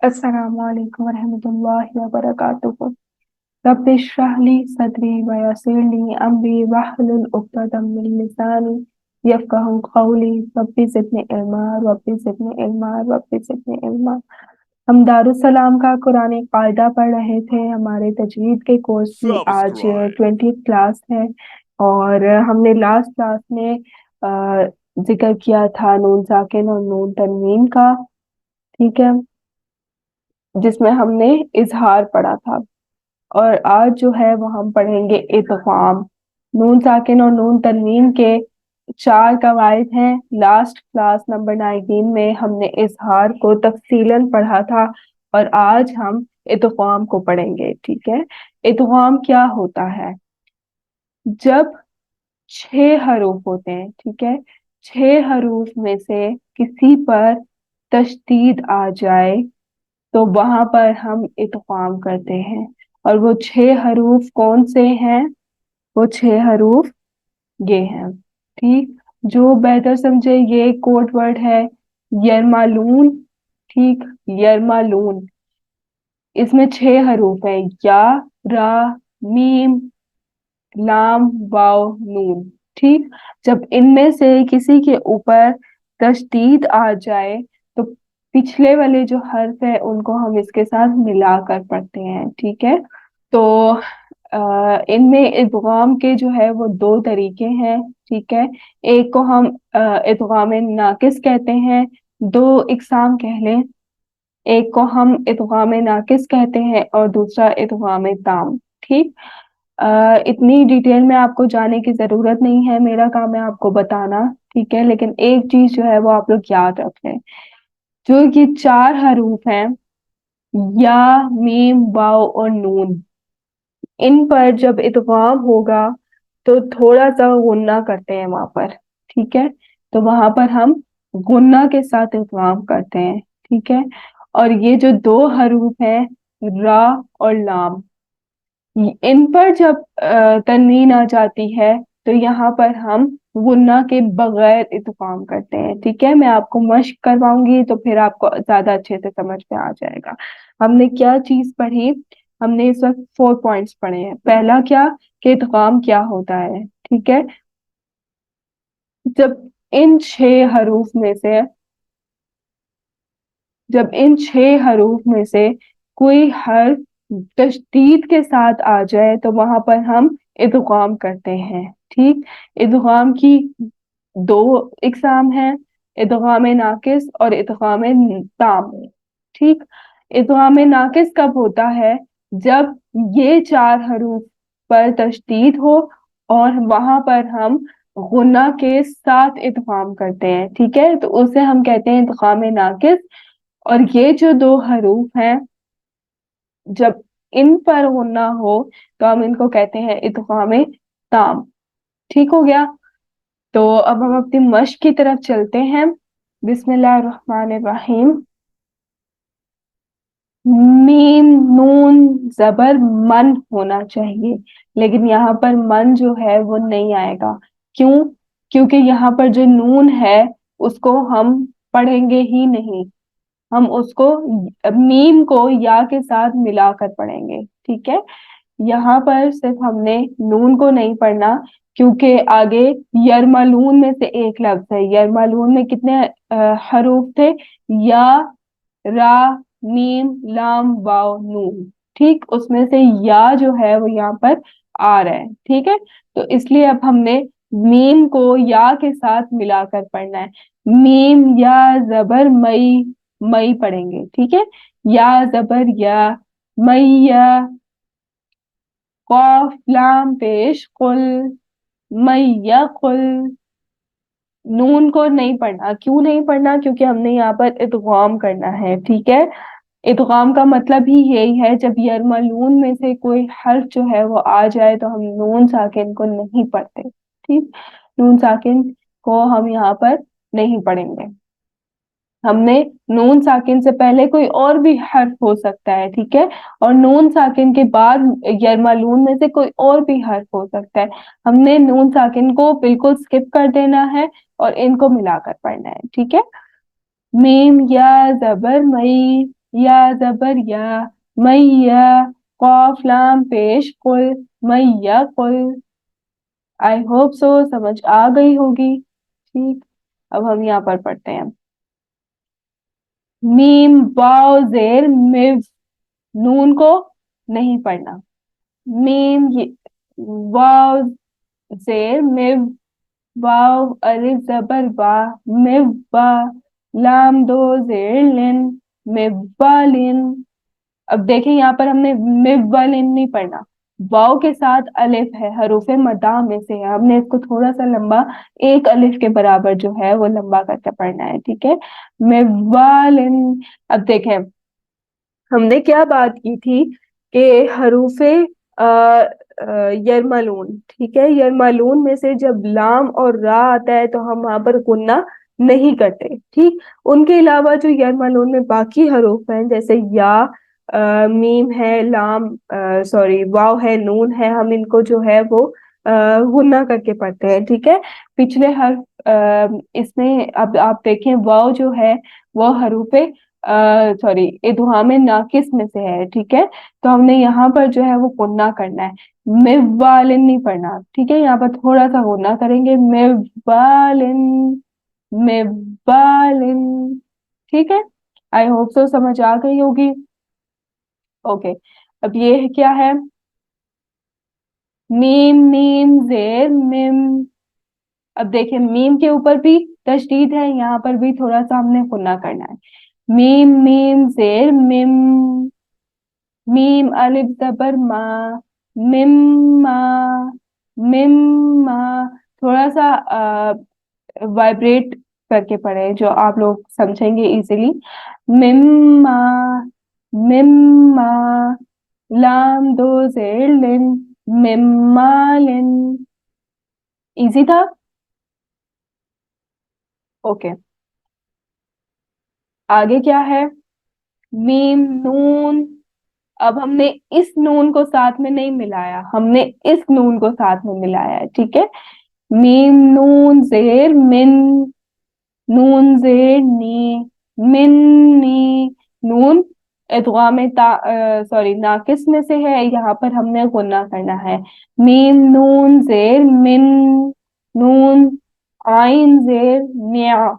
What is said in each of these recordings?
अस्सलामु अलैकुम वरहमतुल्लाहि वबरकातुहू। रब्बि इश्रह ली सदरी व यस्सिर ली अमरी वहलुल उक़दतम मिन लिसानी यफ़क़हू क़ौली। Rabbi ज़िदनी इल्मा rabbi ज़िदनी इल्मा rabbi ज़िदनी इल्मा। हम दारुस्सलाम का कुरानी कायदा पढ़ रहे थे। हमारे तजवीद के कोर्स की आज Subscribe. 20th क्लास है और हमने लास्ट क्लास में जिक्र किया था नून साकिन और नून तनवीन का। ठीक है, जिसमें हमने इजहार पढ़ा था। और आज जो है वो हम पढ़ेंगे इदगाम। नून साकिन और नून तनवीन के चार कवायद हैं। लास्ट क्लास नंबर 19 में हमने इजहार को तफसीलन पढ़ा था और आज हम इदगाम को पढ़ेंगे। ठीक है, इदगाम क्या होता है? जब 6 हरूफ होते हैं, ठीक है, 6 हरूफ में से किसी पर तशदीद आ जाए तो वहां पर हम इत्क़ाम करते हैं। और वो 6 हरूफ कौन से हैं? वो 6 हरूफ ये हैं। ठीक, जो बेहतर समझे ये कोड वर्ड है यरमालून। ठीक, यरमालून। इसमें 6 हरूफ हैं, या, रा, मीम, लाम, वाव, नून। ठीक, जब इनमें से किसी के ऊपर तशदीद आ जाए तो पिछले वाले जो हर्फ है उनको हम इसके साथ मिलाकर पढ़ते हैं। ठीक है, तो इनमें इदगाम के जो है वो दो तरीके हैं। ठीक है, एक को हम इदगाम नाकिस कहते हैं। दो इकसाम कह लें, एक को हम इदगाम नाकिस कहते हैं और दूसरा इदगाम ताम। ठीक, इतनी डिटेल में आपको जाने की जरूरत नहीं है, मेरा काम है आपको बताना। ठीक है, लेकिन एक चीज जो है वो आप लोग याद रख लें। जो ये 4 हरूफ हैं, या, मीम, वाव और नून, इन पर जब इदगाम होगा तो थोड़ा सा गुन्ना करते हैं वहां पर। ठीक है, तो वहां पर हम गुन्ना के साथ इदगाम करते हैं। ठीक है, और ये जो 2 हरूफ हैं, रा और लाम, इन पर जब तनवीन आ जाती है तो यहाँ पर हम गुन्ना के बगैर इत्फाम करते हैं। ठीक है, मैं आपको मश्क करवाऊंगी तो फिर आपको ज्यादा अच्छे से समझ में आ जाएगा। हमने क्या चीज पढ़ी? हमने इस वक्त 4 पॉइंट्स पढ़े हैं। पहला क्या, कि इत्फाम क्या होता है। ठीक है, जब इन 6 हरूफ में से जब इन 6 हरूफ में से कोई हर्फ तशदीद के साथ आ जाए तो वहां पर हम इदगाम करते हैं। ठीक, इदगाम की दो इकसाम हैं, इदगाम नाकिस और इदगाम ताम। ठीक, इदगाम नाकिस कब होता है? जब ये 4 हरूफ पर तशदीद हो और वहां पर हम गुन्ना के साथ इदगाम करते हैं। ठीक है, तो उसे हम कहते हैं इदगाम नाकिस। और ये जो 2 हरूफ हैं, जब इन पर गुन्ना हो तो हम इनको कहते हैं इदगाम ताम। ठीक हो गया, तो अब हम अपनी मश्क की तरफ चलते हैं। बिस्मिल्लाहिर्रहमानिर्रहीम। मीम नून जबर मन होना चाहिए, लेकिन यहाँ पर मन जो है वो नहीं आएगा। क्यों? क्योंकि यहाँ पर जो नून है उसको हम पढ़ेंगे ही नहीं, हम उसको मीम को या के साथ मिलाकर पढ़ेंगे। ठीक है, यहाँ पर सिर्फ हमने नून को नहीं पढ़ना, क्योंकि आगे यरमलून में से एक लफ्ज है। यरमलून में कितने हरूफ थे? या, रा, मीम, लाम, वाव, नून। ठीक, उसमें से या जो है वो यहाँ पर आ रहा है। ठीक है, तो इसलिए अब हमने मीम को या के साथ मिलाकर पढ़ना है। मीम या जबर मई, मई पढ़ेंगे। ठीक है, या जबर या, मैया, कौफ लाम पेश कुल, मैया कुल। नून को नहीं पढ़ना। क्यों नहीं पढ़ना? क्योंकि हमने यहाँ पर इदगाम करना है। ठीक है, इदगाम का मतलब ही यही है, जब यरमलून में से कोई हर्फ जो है वो आ जाए तो हम नून साकिन को नहीं पढ़ते। ठीक, नून साकिन को हम यहाँ पर नहीं पढ़ेंगे। हमने नून साकिन से पहले कोई और भी हर्फ हो सकता है। ठीक है, और नून साकिन के बाद यरमलून में से कोई और भी हर्फ हो सकता है। हमने नून साकिन को बिल्कुल स्किप कर देना है और इनको मिलाकर पढ़ना है। ठीक है, मीम या जबर मई, या जबर या, मैया, कॉफ लाम पेश कुल, मैया कुल। आई होप सो समझ आ गई होगी। ठीक, अब हम यहाँ पर पढ़ते हैं। मीम वाव जेर मिव, नून को नहीं पढ़ना। मीम वाव जेर मिव, वाव अलिफ जबर बा, मिव बा, लाम दो जेर लिन, मिवालिन। अब देखें यहाँ पर हमने मिवालिन नहीं पढ़ना, वाव के साथ अलिफ है, हरूफे मदा में से है, हमने इसको थोड़ा सा लंबा, एक अलिफ के बराबर जो है वो लंबा करके पढ़ना है। ठीक है, मिवालिन। अब देखें हमने क्या बात की थी कि हरूफे यरमलून, ठीक है, यरमलून में से जब लाम और रा आता है तो हम वहां पर गुन्ना नहीं करते। ठीक, उनके अलावा जो यरमलून में बाकी हरूफ हैं जैसे या, मीम है, लाम, सॉरी वाव है, नून है, हम इनको जो है वो गुन्ना करके पढ़ते हैं। ठीक है, पिछले हर इसमें अब आप देखें वाव जो है वो हरूफे सॉरी इदगाम नाकिस में से है। ठीक है, तो हमने यहाँ पर जो है वो गुन्ना करना है, मिवालिन नहीं पढ़ना। ठीक है, यहाँ पर थोड़ा सा गुन्ना करेंगे, मिवालिन, मिवालिन। ठीक है, आई होप सो समझ आ गई होगी। ओके, अब ये है क्या है, मीम मीम जेर मिम। अब देखिए मीम के ऊपर भी तशदीद है, यहाँ पर भी थोड़ा सा हमने गुन्ना करना है। मीम मीम जेर मिम, मीम अलिफ जबर मा, मिम्मा, मिम्मा। थोड़ा सा वाइब्रेट करके पढ़े जो आप लोग समझेंगे इजीली। मिम्मा, मिम्मा, लाम दो जेर लिन, मिम्मालिन। इजी था। ओके, आगे क्या है, मीम नून। अब हमने इस नून को साथ में नहीं मिलाया, हमने इस नून को साथ में मिलाया है। ठीक है, मीम नून जेर मिन, नून जेर नी, मिन्नी। नून इदगाम सॉरी नाकिस में से है, यहाँ पर हमने गुन्ना करना है। मीम नून जेर मिन, नून आइन जेर न्या,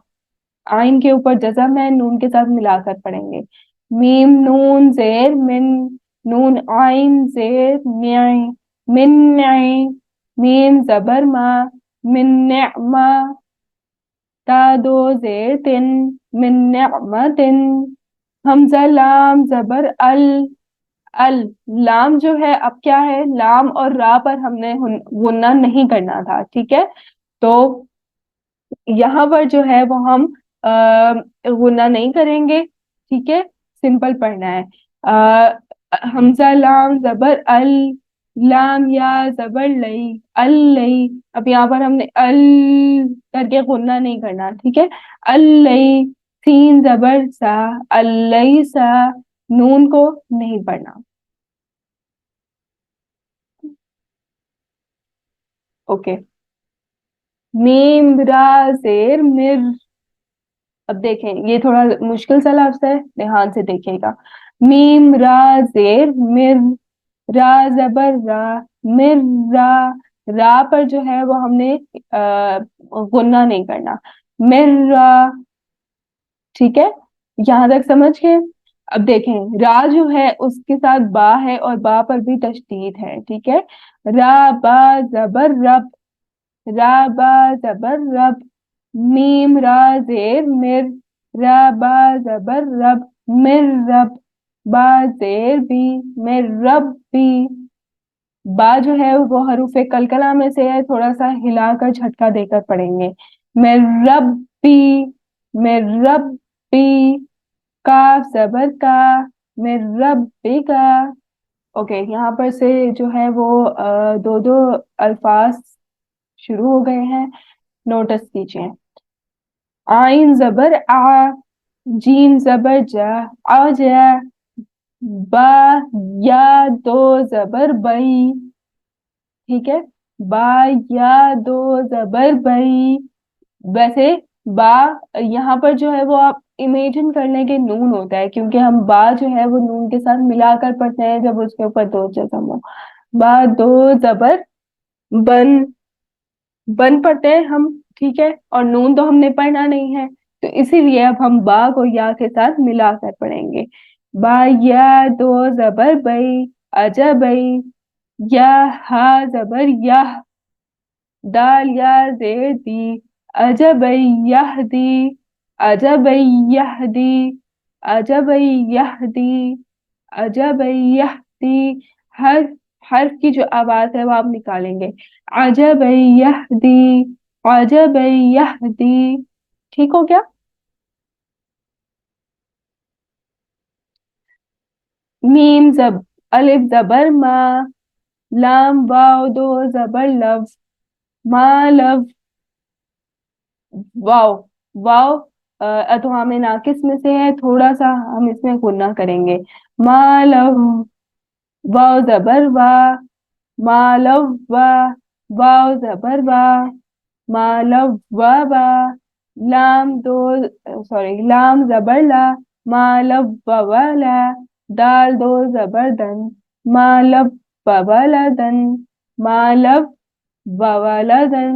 आइन के ऊपर जज़म है, नून के साथ मिलाकर पढ़ेंगे। मीम नून जेर मिन, नून आइन जेर न्याय, मिन न्याय। मीम जबर मा, मिन मा, ता दो जेर तिन, मिन निअमतिन। हमजा लाम जबर अल, अल। लाम जो है अब क्या है, लाम और रा पर हमने गुन्ना नहीं करना था। ठीक है, तो यहाँ पर जो है वो हम गुना नहीं करेंगे। ठीक है, सिंपल पढ़ना है। हमजा लाम जबर अल, लाम या जबर लई, अल लई। अब यहाँ पर हमने अल करके गुन्ना नहीं करना। ठीक है, अल लई, सीन जबर सा, अल्लई सा। नून को नहीं पढ़ना। ओके, मीम रा जेर मिर। अब देखें ये थोड़ा मुश्किल सा लफ्ज है, ध्यान से देखिएगा। मीम रा जेर मिर, रा जबर रा, मिर रा। रा पर जो है वो हमने गुन्ना नहीं करना, मिर रा। ठीक है, यहां तक समझ गए। अब देखें रा जो है उसके साथ बा है और बा पर भी तशदीद है। ठीक है, रा बा जबर रब, रा बा जबर रब। मीम रा जेर मिर, रा बा जबर रब, मिर रब। बा जेर बी, मिर रब बी। बा जो है वो हरूफे कलकला में से है, थोड़ा सा हिलाकर झटका देकर पढ़ेंगे। मिर रब बी, मिर रब बी। काफ जबर का, मिर रब बी का। ओके, यहाँ पर से जो है वो दो दो अल्फाज शुरू हो गए हैं, नोटिस कीजिए। आइन जबर आ, जीम जबर जा, आ जा। बा या दो जबर बई। ठीक है, बा या दो जबर बई। वैसे बा यहाँ पर जो है वो आप इमेजिन करने के नून होता है, क्योंकि हम बा जो है वो नून के साथ मिलाकर पढ़ते हैं जब उसके ऊपर दो जगह हो। बा दो जबर बन, बन पढ़ते हैं हम, ठीक है, और नून तो हमने पढ़ना नहीं है, तो इसीलिए अब हम बा को या के साथ मिलाकर पढ़ेंगे। बा या दो जबर बई, अजबई, या हा जबर यह, दाल या जेर दी, अजबई यहदी, अजबई यहदी, अजबई यहदी, अजबई यहदी। हर हर्फ की जो आवाज है वो आप निकालेंगे। अजबई यहदी, अजबई यहदी। ठीक हो गया। मीम जब अलिफ जबर मा, लाम वाव दो जबर लव, मालव, वाव, वाव अधवाम नाकिस में से है, थोड़ा सा हम इसमें गुन्ना करेंगे। मालव, वाव जबर वा, मालव वा, वाव जबर वा, मालव वा बा, लाम दो, सॉरी, लाम जबर ला, मालव वाला, दाल दो जबर दन, मालव वाला दन, मालव वाला दन,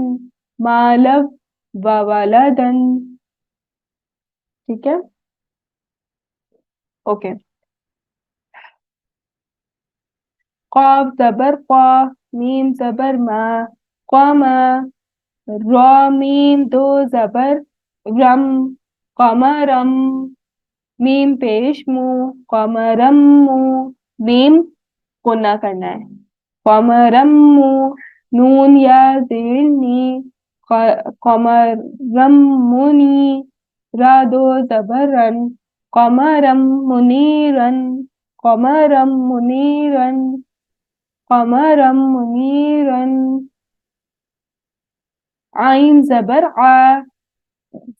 मालव वाला दन। ठीक है। ओके। कॉफ जबर क्वा, मीम जबर मा, क्वामा, रॉ मीम दो जबर रम, कमरम, मीम पेश मुंह, कमरम्मू, मीम गुन्ना करना है, कमरम्मू, नून या जिलनी, कमरम्मुनी, रा दो जबर रन, कमरम मुनीरन, कमरम मुनीरन, कमरम मुनीरन। आइन जबर आ,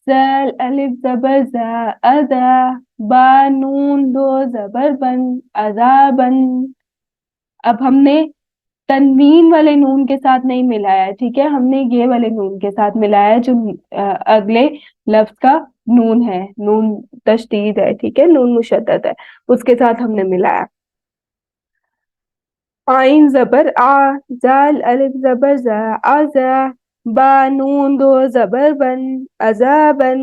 ज़ाल अलिफ जबर जा, अदा, बा नून दो जबर बन, अजाबन। अब हमने तनवीन वाले नून के साथ नहीं मिलाया है, ठीक है, हमने ये वाले नून के साथ मिलाया है जो अगले लफ्ज का नून है, नून तशदीद है, ठीक है, नून मुशद्दद है, उसके साथ हमने मिलाया। आइन जबर आ, जाल अलिफ जबर जा, आजा, बा नून दो जबर बन, अजाबन,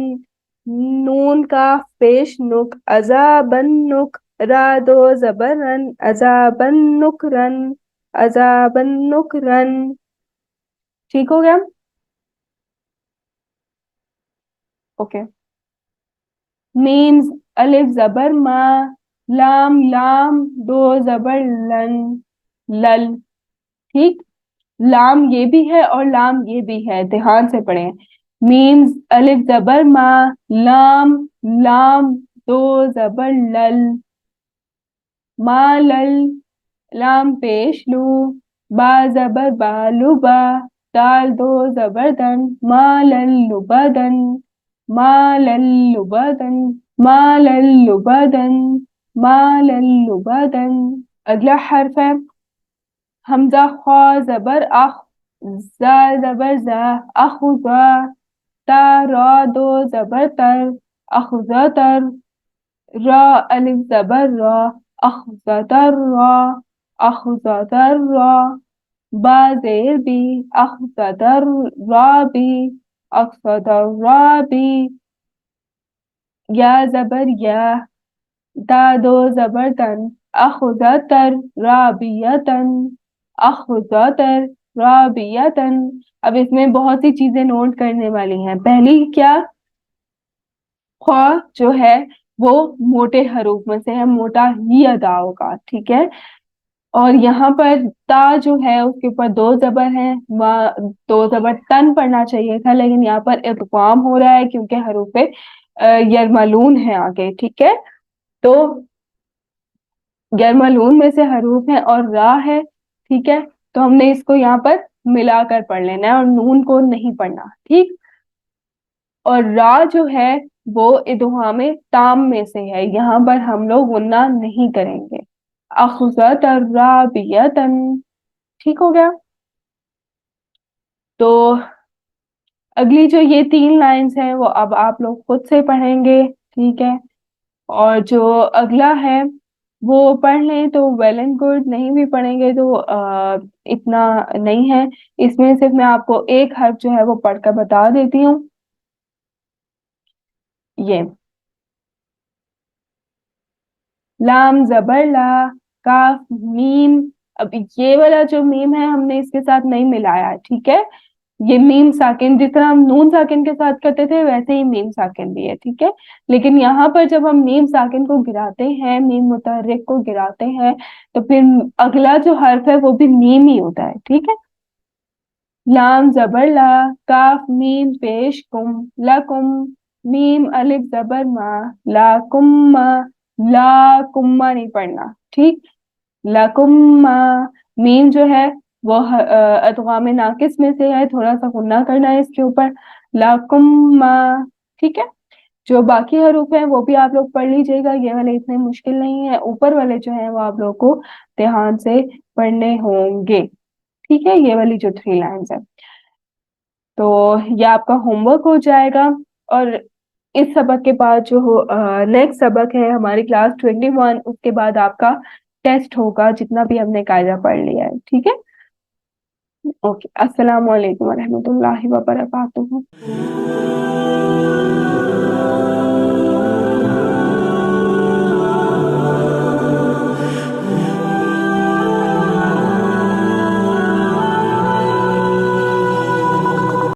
नून काफ पेश नुक, अजाबन नुक, रा दो जबर रन, अजाबन नुकरन, अजाबन नुकरन। ठीक हो गया। ओके। मीम अलिफ जबर मा, लाम लाम दो जबर लन, लल। ठीक, लाम ये भी है और लाम ये भी है, ध्यान से पढ़ें। मीम अलिफ जबर मा, लाम लाम दो जबर लल, मालल, लाम पेश लू, बा जबर बालुबा, दाल दो जबर दन, मालल्लुबदन, मालल्लुबदन, मालल्लुबदन, मालल्लुबदन। अगला हर्फ है हमजा ख्वा जबर अख, जा जबर जा, अखुजा, ता रा दो जबर तर, अखुजतर, रा अलिफ जबर रा, अखुजतर रा, अखुजतर रा, बा जेर बी, अखुजतर रा बी, अखुजतर रा बी, या जबर या, दा दो जबर तन, अखुजतर राबियतन, अखुजतर राबियतन। अब इसमें बहुत सी चीजें नोट करने वाली हैं। पहली क्या, ख्वा जो है वो मोटे हरूफ में से है, मोटा ही अदा होगा, ठीक है, और यहाँ पर ता जो है उसके ऊपर दो जबर हैं, वह दो जबर तन पढ़ना चाहिए था, लेकिन यहाँ पर इदगाम हो रहा है क्योंकि हरूफ यरमलून है आगे, ठीक है, तो यरमलून में से हरूफ है और रा है, ठीक है, तो हमने इसको यहाँ पर मिलाकर पढ़ लेना है और नून को नहीं पढ़ना, ठीक। और रा जो है वो इदगाम ताम में से है, यहाँ पर हम लोग गुन्ना नहीं करेंगे। अखुजत अर्राबियतन। ठीक हो गया। तो अगली जो ये तीन लाइंस हैं वो अब आप लोग खुद से पढ़ेंगे, ٹھیک ہے. اور جو اگلا ہے وہ پڑھ لیں تو ویل اینڈ گڈ، نہیں بھی پڑھیں گے تو اتنا نہیں ہے. اس میں صرف میں آپ کو ایک حرف جو ہے وہ پڑھ کر بتا دیتی ہوں. یہ لام زبر لا، کاف میم. اب یہ والا جو میم ہے ہم نے اس کے ساتھ نہیں ملایا، ٹھیک ہے. یہ میم ساکن جس طرح ہم نون ساکن کے ساتھ کرتے تھے ویسے ہی میم ساکن بھی ہے، ٹھیک ہے. لیکن یہاں پر جب ہم میم ساکن کو گراتے ہیں، میم متحرک کو گراتے ہیں، تو پھر اگلا جو حرف ہے وہ بھی میم ہی ہوتا ہے، ٹھیک ہے. لام زبر لا، کاف میم پیش کم، لکم. میم الف زبر ما، لا کما. لا کما نہیں پڑھنا، ٹھیک. لکما. میم جو ہے وہ ادغام ناقص میں سے ہے، تھوڑا سا غنہ کرنا ہے اس کے اوپر. لکما. ٹھیک ہے. جو باقی حروف ہیں وہ بھی آپ لوگ پڑھ لیجیے گا، یہ والے اتنے مشکل نہیں ہے. اوپر والے جو ہیں وہ آپ لوگ کو دھیان سے پڑھنے ہوں گے، ٹھیک ہے. یہ والی جو 3 لائنز ہے تو یہ آپ کا ہوم ورک ہو جائے گا. اور اس سبق کے بعد جو نیکسٹ سبق ہے ہماری کلاس 21، اس کے بعد آپ کا ٹیسٹ ہوگا جتنا بھی ہم نے قاعدہ پڑھ لیا ہے، ٹھیک ہے. اوکے، السلام علیکم ورحمۃ اللہ وبرکاتہ.